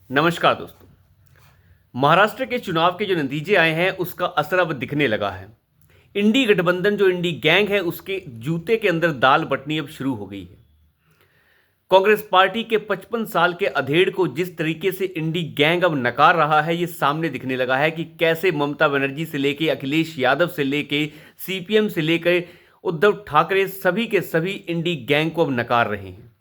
नमस्कार दोस्तों। महाराष्ट्र के चुनाव के जो नतीजे आए हैं उसका असर अब दिखने लगा है। इंडी गठबंधन जो इंडी गैंग है उसके जूते के अंदर दाल बटनी अब शुरू हो गई है। कांग्रेस पार्टी के 55 साल के अधेड़ को जिस तरीके से इंडी गैंग अब नकार रहा है ये सामने दिखने लगा है कि कैसे ममता बनर्जी से लेके अखिलेश यादव से लेके सीपीएम से लेकर उद्धव ठाकरे सभी के सभी इंडी गैंग को अब नकार रहे हैं।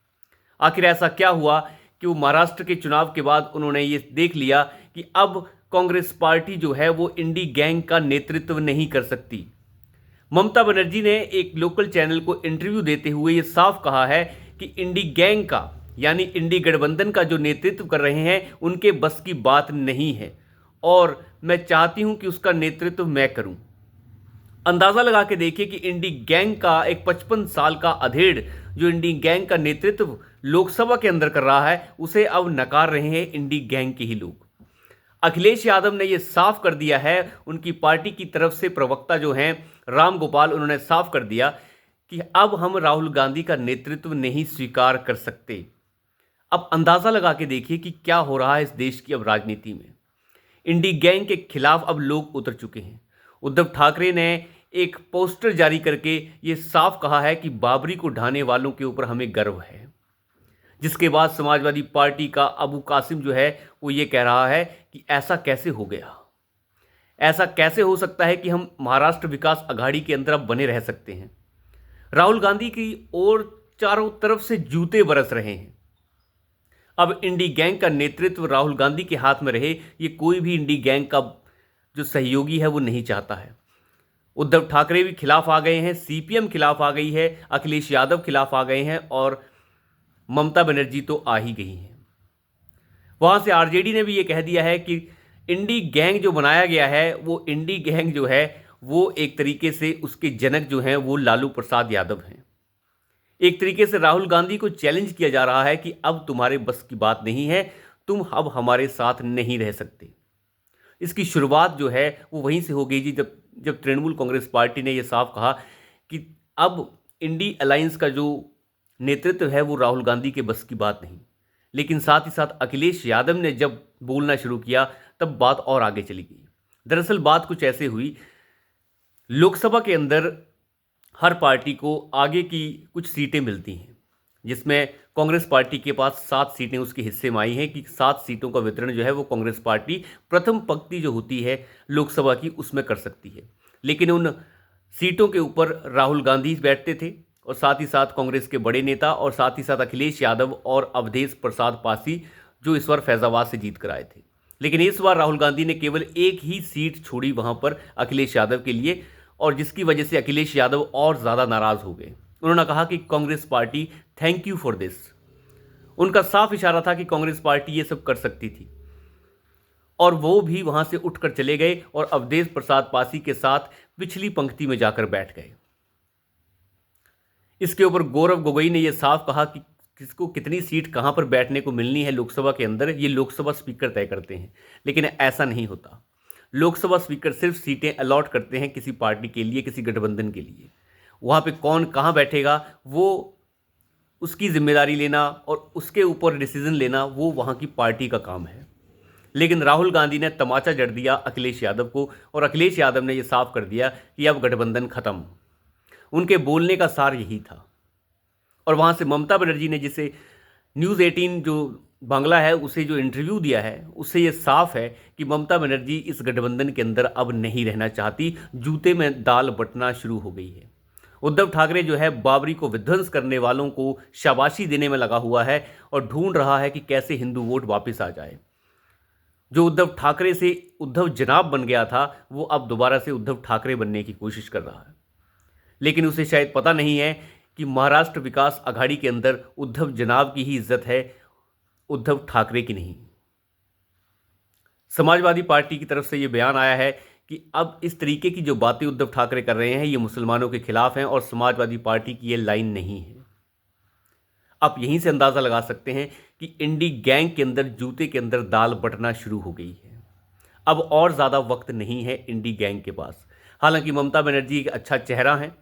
आखिर ऐसा क्या हुआ कि वो महाराष्ट्र के चुनाव के बाद उन्होंने ये देख लिया कि अब कांग्रेस पार्टी जो है वो इंडी गैंग का नेतृत्व नहीं कर सकती। ममता बनर्जी ने एक लोकल चैनल को इंटरव्यू देते हुए ये साफ कहा है कि इंडी गैंग का यानी इंडी गठबंधन का जो नेतृत्व कर रहे हैं उनके बस की बात नहीं है और मैं चाहती हूं कि उसका नेतृत्व मैं करूं। अंदाजा लगा के देखिए कि इंडी गैंग का एक 55 साल का अधेड़ जो इंडी गैंग का नेतृत्व लोकसभा के अंदर कर रहा है उसे अब नकार रहे हैं इंडी गैंग के ही लोग। अखिलेश यादव ने यह साफ कर दिया है, उनकी पार्टी की तरफ से प्रवक्ता जो हैं राम गोपाल, उन्होंने साफ कर दिया कि अब हम राहुल गांधी का नेतृत्व नहीं स्वीकार कर सकते। अब अंदाजा लगा के देखिए कि क्या हो रहा है इस देश की अब राजनीति में। इंडी गैंग के खिलाफ अब लोग उतर चुके हैं। उद्धव ठाकरे ने एक पोस्टर जारी करके ये साफ कहा है कि बाबरी को ढाने वालों के ऊपर हमें गर्व है। जिसके बाद समाजवादी पार्टी का अबू कासिम जो है वो ये कह रहा है कि ऐसा कैसे हो गया, ऐसा कैसे हो सकता है कि हम महाराष्ट्र विकास अघाड़ी के अंदर अब बने रह सकते हैं। राहुल गांधी की ओर चारों तरफ से जूते बरस रहे हैं। अब इंडी गैंग का नेतृत्व राहुल गांधी के हाथ में रहे ये कोई भी इंडी गैंग का जो सहयोगी है वो नहीं चाहता है। उद्धव ठाकरे भी खिलाफ आ गए हैं, सीपीएम खिलाफ आ गई है, अखिलेश यादव खिलाफ आ गए हैं और ममता बनर्जी तो आ ही गई हैं। वहां से आरजेडी ने भी ये कह दिया है कि इंडी गैंग जो बनाया गया है वो इंडी गैंग जो है वो एक तरीके से उसके जनक जो हैं वो लालू प्रसाद यादव हैं। एक तरीके से राहुल गांधी को चैलेंज किया जा रहा है कि अब तुम्हारे बस की बात नहीं है, तुम अब हमारे साथ नहीं रह सकते। इसकी शुरुआत जो है वो वहीं से हो गई जी, जब तृणमूल कांग्रेस पार्टी ने यह साफ कहा कि अब इंडी अलायंस का जो नेतृत्व है वो राहुल गांधी के बस की बात नहीं। लेकिन साथ ही साथ अखिलेश यादव ने जब बोलना शुरू किया तब बात और आगे चली गई। दरअसल बात कुछ ऐसे हुई, लोकसभा के अंदर हर पार्टी को आगे की कुछ सीटें मिलती हैं जिसमें कांग्रेस पार्टी के पास 7 सीटें उसके हिस्से में आई हैं कि 7 सीटों का वितरण जो है वो कांग्रेस पार्टी प्रथम पंक्ति जो होती है लोकसभा की उसमें कर सकती है। लेकिन उन सीटों के ऊपर राहुल गांधी बैठते थे और साथ ही साथ कांग्रेस के बड़े नेता और साथ ही साथ अखिलेश यादव और अवधेश प्रसाद पासी जो इस बार फैजाबाद से जीत कर आए थे। लेकिन इस बार राहुल गांधी ने केवल एक ही सीट छोड़ी वहां पर अखिलेश यादव के लिए और जिसकी वजह से अखिलेश यादव और ज़्यादा नाराज़ हो गए। उन्होंने कहा कि Congress party thank you for this. उनका साफ इशारा था कि कांग्रेस पार्टी ये सब कर सकती थी और वो भी वहां से उठकर चले गए और अवधेश प्रसाद पासी के साथ पिछली पंक्ति में जाकर बैठ गए। इसके ऊपर गौरव गोगोई ने यह साफ कहा कि किसको कितनी सीट कहां पर बैठने को मिलनी है लोकसभा के अंदर ये लोकसभा स्पीकर तय करते हैं। लेकिन ऐसा नहीं होता। लोकसभा स्पीकर सिर्फ सीटें अलॉट करते हैं किसी पार्टी के लिए, किसी गठबंधन के लिए। वहाँ पे कौन कहाँ बैठेगा वो उसकी जिम्मेदारी लेना और उसके ऊपर डिसीजन लेना वो वहाँ की पार्टी का काम है। लेकिन राहुल गांधी ने तमाचा जड़ दिया अखिलेश यादव को और अखिलेश यादव ने यह साफ कर दिया कि अब गठबंधन खत्म। उनके बोलने का सार यही था। और वहाँ से ममता बनर्जी ने जिसे न्यूज़ 18 जो बांग्ला है उसे जो इंटरव्यू दिया है उससे ये साफ है कि ममता बनर्जी इस गठबंधन के अंदर अब नहीं रहना चाहती। जूते में दाल बटना शुरू हो गई है। उद्धव ठाकरे जो है बाबरी को विध्वंस करने वालों को शाबाशी देने में लगा हुआ है और ढूंढ रहा है कि कैसे हिंदू वोट वापस आ जाए। जो उद्धव ठाकरे से उद्धव जनाब बन गया था वो अब दोबारा से उद्धव ठाकरे बनने की कोशिश कर रहा है। लेकिन उसे शायद पता नहीं है कि महाराष्ट्र विकास अघाड़ी के अंदर उद्धव जनाब की ही इज्जत है, उद्धव ठाकरे की नहीं। समाजवादी पार्टी की तरफ से यह बयान आया है कि अब इस तरीके की जो बातें उद्धव ठाकरे कर रहे हैं ये मुसलमानों के खिलाफ हैं और समाजवादी पार्टी की ये लाइन नहीं है। आप यहीं से अंदाज़ा लगा सकते हैं कि इंडी गैंग के अंदर जूते के अंदर दाल बटना शुरू हो गई है। अब और ज़्यादा वक्त नहीं है इंडी गैंग के पास। हालांकि ममता बनर्जी एक अच्छा चेहरा है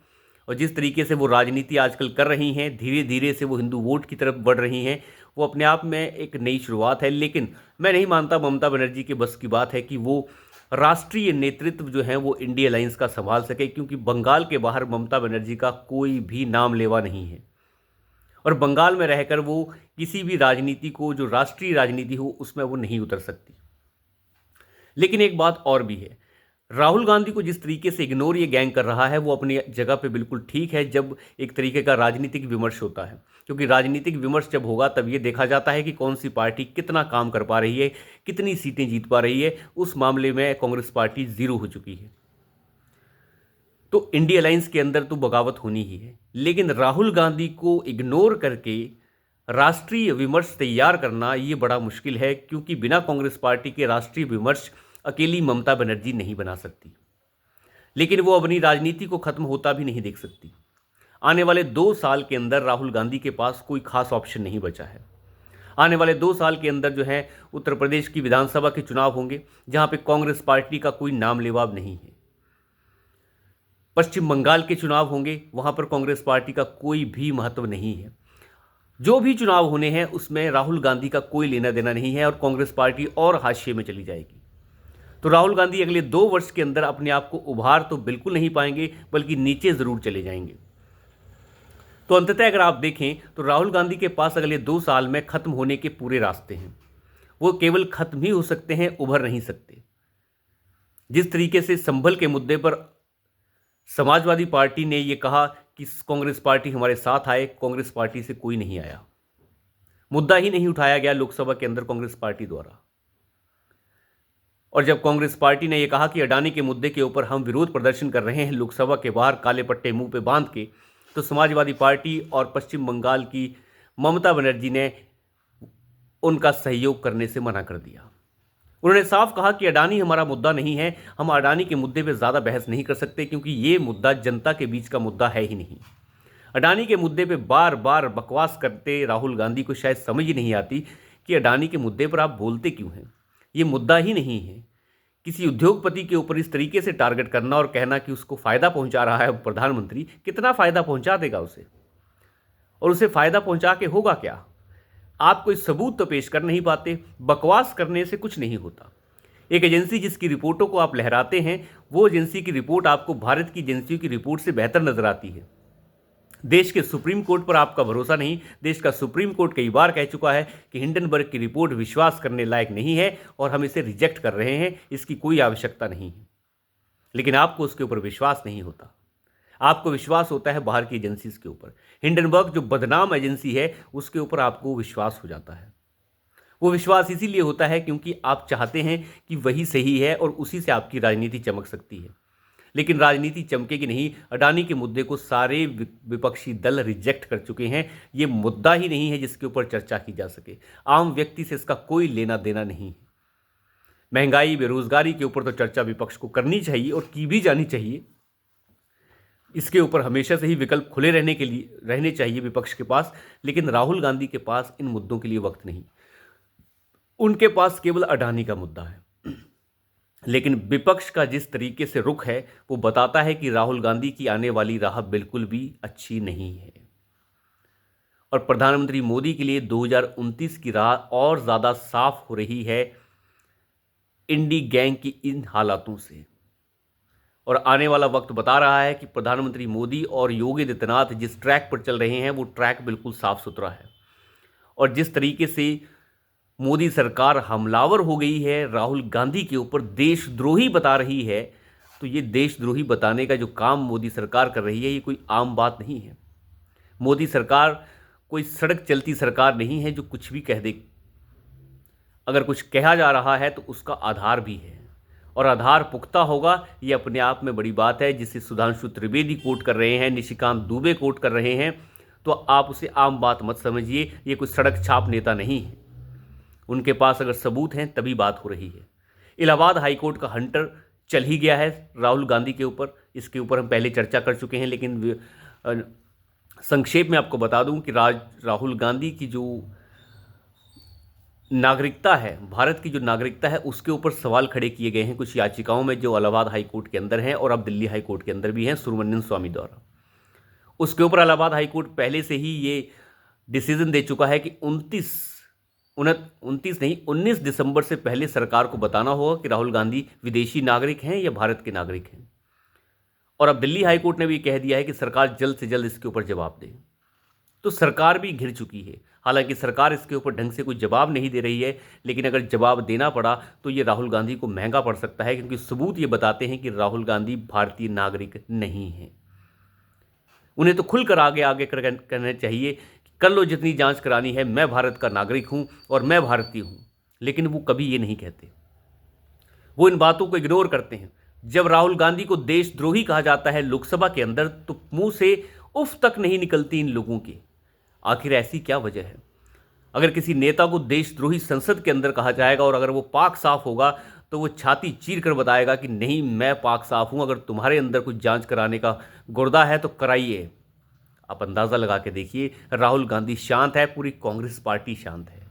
और जिस तरीके से वो राजनीति आजकल कर रही हैं, धीरे धीरे से वो हिंदू वोट की तरफ बढ़ रही हैं, वो अपने आप में एक नई शुरुआत है, लेकिन मैं नहीं मानता ममता बनर्जी के बस की बात है कि वो राष्ट्रीय नेतृत्व जो है वो इंडिया अलायंस का संभाल सके, क्योंकि बंगाल के बाहर ममता बनर्जी का कोई भी नाम लेवा नहीं है और बंगाल में रहकर वो किसी भी राजनीति को, जो राष्ट्रीय राजनीति हो, उसमें वो नहीं उतर सकती। लेकिन एक बात और भी है, राहुल गांधी को जिस तरीके से इग्नोर ये गैंग कर रहा है वो अपनी जगह पे बिल्कुल ठीक है जब एक तरीके का राजनीतिक विमर्श होता है, क्योंकि राजनीतिक विमर्श जब होगा तब ये देखा जाता है कि कौन सी पार्टी कितना काम कर पा रही है, कितनी सीटें जीत पा रही है। उस मामले में कांग्रेस पार्टी जीरो हो चुकी है, तो इंडिया अलायंस के अंदर तो बगावत होनी ही है। लेकिन राहुल गांधी को इग्नोर करके राष्ट्रीय विमर्श तैयार करना ये बड़ा मुश्किल है, क्योंकि बिना कांग्रेस पार्टी के राष्ट्रीय विमर्श अकेली ममता बनर्जी नहीं बना सकती, लेकिन वो अपनी राजनीति को खत्म होता भी नहीं देख सकती। आने वाले 2 साल के अंदर राहुल गांधी के पास कोई खास ऑप्शन नहीं बचा है। आने वाले 2 साल के अंदर जो है उत्तर प्रदेश की विधानसभा के चुनाव होंगे, जहां पे कांग्रेस पार्टी का कोई नाम लेवाब नहीं है। पश्चिम बंगाल के चुनाव होंगे, वहां पर कांग्रेस पार्टी का कोई भी महत्व नहीं है। जो भी चुनाव होने हैं उसमें राहुल गांधी का कोई लेना देना नहीं है और कांग्रेस पार्टी और हाशिए में चली जाएगी। तो राहुल गांधी अगले 2 वर्ष के अंदर अपने आप को उभार तो बिल्कुल नहीं पाएंगे, बल्कि नीचे जरूर चले जाएंगे। तो अंततः अगर आप देखें तो राहुल गांधी के पास अगले 2 साल में खत्म होने के पूरे रास्ते हैं। वो केवल खत्म ही हो सकते हैं, उभर नहीं सकते। जिस तरीके से संभल के मुद्दे पर समाजवादी पार्टी ने यह कहा कि कांग्रेस पार्टी हमारे साथ आए, कांग्रेस पार्टी से कोई नहीं आया, मुद्दा ही नहीं उठाया गया लोकसभा के अंदर कांग्रेस पार्टी द्वारा। और जब कांग्रेस पार्टी ने यह कहा कि अडानी के मुद्दे के ऊपर हम विरोध प्रदर्शन कर रहे हैं लोकसभा के बाहर काले पट्टे मुंह पे बांध के, तो समाजवादी पार्टी और पश्चिम बंगाल की ममता बनर्जी ने उनका सहयोग करने से मना कर दिया। उन्होंने साफ कहा कि अडानी हमारा मुद्दा नहीं है, हम अडानी के मुद्दे पे ज़्यादा बहस नहीं कर सकते, क्योंकि ये मुद्दा जनता के बीच का मुद्दा है ही नहीं। अडानी के मुद्दे पे बार बार बकवास करते राहुल गांधी को शायद समझ ही नहीं आती कि अडानी के मुद्दे पर आप बोलते क्यों हैं। ये मुद्दा ही नहीं है। किसी उद्योगपति के ऊपर इस तरीके से टारगेट करना और कहना कि उसको फ़ायदा पहुंचा रहा है प्रधानमंत्री, कितना फ़ायदा पहुंचा देगा उसे, और उसे फ़ायदा पहुंचा के होगा क्या? आप कोई सबूत तो पेश कर नहीं पाते। बकवास करने से कुछ नहीं होता। एक एजेंसी जिसकी रिपोर्टों को आप लहराते हैं, वो एजेंसी की रिपोर्ट आपको भारत की एजेंसियों की रिपोर्ट से बेहतर नजर आती है। देश के सुप्रीम कोर्ट पर आपका भरोसा नहीं। देश का सुप्रीम कोर्ट कई बार कह चुका है कि हिंडनबर्ग की रिपोर्ट विश्वास करने लायक नहीं है और हम इसे रिजेक्ट कर रहे हैं, इसकी कोई आवश्यकता नहीं है। लेकिन आपको उसके ऊपर विश्वास नहीं होता। आपको विश्वास होता है बाहर की एजेंसीज के ऊपर। हिंडनबर्ग जो बदनाम एजेंसी है, उसके ऊपर आपको विश्वास हो जाता है। वो विश्वास इसीलिए होता है क्योंकि आप चाहते हैं कि वही सही है और उसी से आपकी राजनीति चमक सकती है। लेकिन राजनीति चमकेगी नहीं। अडानी के मुद्दे को सारे विपक्षी दल रिजेक्ट कर चुके हैं। ये मुद्दा ही नहीं है जिसके ऊपर चर्चा की जा सके। आम व्यक्ति से इसका कोई लेना देना नहीं है। महंगाई, बेरोजगारी के ऊपर तो चर्चा विपक्ष को करनी चाहिए और की भी जानी चाहिए। इसके ऊपर हमेशा से ही विकल्प खुले रहने चाहिए विपक्ष के पास। लेकिन राहुल गांधी के पास इन मुद्दों के लिए वक्त नहीं। उनके पास केवल अडानी का मुद्दा है। लेकिन विपक्ष का जिस तरीके से रुख है वो बताता है कि राहुल गांधी की आने वाली राह बिल्कुल भी अच्छी नहीं है। और प्रधानमंत्री मोदी के लिए 2029 की राह और ज़्यादा साफ हो रही है इंडी गैंग की इन हालातों से। और आने वाला वक्त बता रहा है कि प्रधानमंत्री मोदी और योगी आदित्यनाथ जिस ट्रैक पर चल रहे हैं वो ट्रैक बिल्कुल साफ सुथरा है। और जिस तरीके से मोदी सरकार हमलावर हो गई है, राहुल गांधी के ऊपर देशद्रोही बता रही है, तो ये देशद्रोही बताने का जो काम मोदी सरकार कर रही है ये कोई आम बात नहीं है। मोदी सरकार कोई सड़क चलती सरकार नहीं है जो कुछ भी कह दे। अगर कुछ कहा जा रहा है तो उसका आधार भी है और आधार पुख्ता होगा, ये अपने आप में बड़ी बात है। जिसे सुधांशु त्रिवेदी कोट कर रहे हैं, निशिकांत दुबे कोट कर रहे हैं, तो आप उसे आम बात मत समझिए। ये कोई सड़क छाप नेता नहीं है। उनके पास अगर सबूत हैं तभी बात हो रही है। इलाहाबाद हाईकोर्ट का हंटर चल ही गया है राहुल गांधी के ऊपर। इसके ऊपर हम पहले चर्चा कर चुके हैं, लेकिन संक्षेप में आपको बता दूं कि राहुल गांधी की जो नागरिकता है, भारत की जो नागरिकता है, उसके ऊपर सवाल खड़े किए गए हैं कुछ याचिकाओं में जो इलाहाबाद हाईकोर्ट के अंदर हैं और अब दिल्ली हाईकोर्ट के अंदर भी हैं सुब्रमण्यम स्वामी द्वारा। उसके ऊपर इलाहाबाद हाईकोर्ट पहले से ही ये डिसीजन दे चुका है कि 19 दिसंबर से पहले सरकार को बताना होगा कि राहुल गांधी विदेशी नागरिक हैं या भारत के नागरिक हैं। और अब दिल्ली हाईकोर्ट ने भी कह दिया है कि सरकार जल्द से जल्द इसके ऊपर जवाब दे। तो सरकार भी घिर चुकी है। हालांकि सरकार इसके ऊपर ढंग से कोई जवाब नहीं दे रही है, लेकिन अगर जवाब देना पड़ा तो ये राहुल गांधी को महंगा पड़ सकता है, क्योंकि सबूत ये बताते हैं कि राहुल गांधी भारतीय नागरिक नहीं है। उन्हें तो खुलकर आगे आगे करना चाहिए कि कर लो जितनी जांच करानी है, मैं भारत का नागरिक हूं और मैं भारतीय हूं, लेकिन वो कभी ये नहीं कहते। वो इन बातों को इग्नोर करते हैं। जब राहुल गांधी को देशद्रोही कहा जाता है लोकसभा के अंदर, तो मुंह से उफ तक नहीं निकलती इन लोगों की। आखिर ऐसी क्या वजह है? अगर किसी नेता को देशद्रोही संसद के अंदर कहा जाएगा और अगर वो पाक साफ होगा, तो वो छाती चीर कर बताएगा कि नहीं, मैं पाक साफ हूं, अगर तुम्हारे अंदर कुछ जांच कराने का गुर्दा है तो कराइए। आप अंदाजा लगा के देखिए, राहुल गांधी शांत है, पूरी कांग्रेस पार्टी शांत है।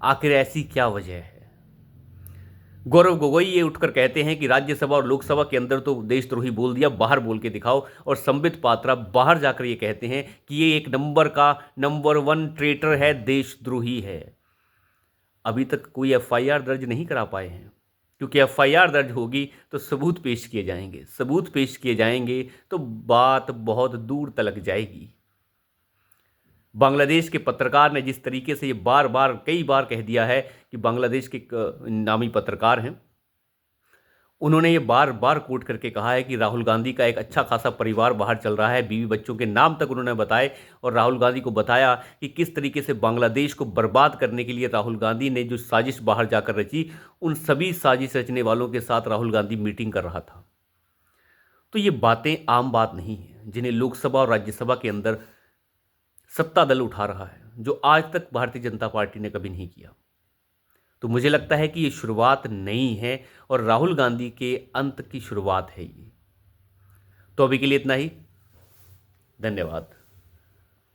आखिर ऐसी क्या वजह है? गौरव गोगोई ये उठकर कहते हैं कि राज्यसभा और लोकसभा के अंदर तो देशद्रोही बोल दिया, बाहर बोल के दिखाओ। और संबित पात्रा बाहर जाकर ये कहते हैं कि ये एक नंबर 1 ट्रेटर है, देशद्रोही है। अभी तक कोई एफआईआर दर्ज नहीं करा पाए हैं, क्योंकि एफआईआर दर्ज होगी तो सबूत पेश किए जाएंगे। सबूत पेश किए जाएंगे तो बात बहुत दूर तलक जाएगी। बांग्लादेश के पत्रकार ने जिस तरीके से ये कई बार कह दिया है कि बांग्लादेश के नामी पत्रकार हैं, उन्होंने ये बार बार कोट करके कहा है कि राहुल गांधी का एक अच्छा खासा परिवार बाहर चल रहा है, बीवी बच्चों के नाम तक उन्होंने बताए और राहुल गांधी को बताया कि किस तरीके से बांग्लादेश को बर्बाद करने के लिए राहुल गांधी ने जो साजिश बाहर जाकर रची, उन सभी साजिश रचने वालों के साथ राहुल गांधी मीटिंग कर रहा था। तो ये बातें आम बात नहीं है, जिन्हें लोकसभा और राज्यसभा के अंदर सत्ता दल उठा रहा है, जो आज तक भारतीय जनता पार्टी ने कभी नहीं किया। तो मुझे लगता है कि ये शुरुआत नई है और राहुल गांधी के अंत की शुरुआत है ये। तो अभी के लिए इतना ही। धन्यवाद।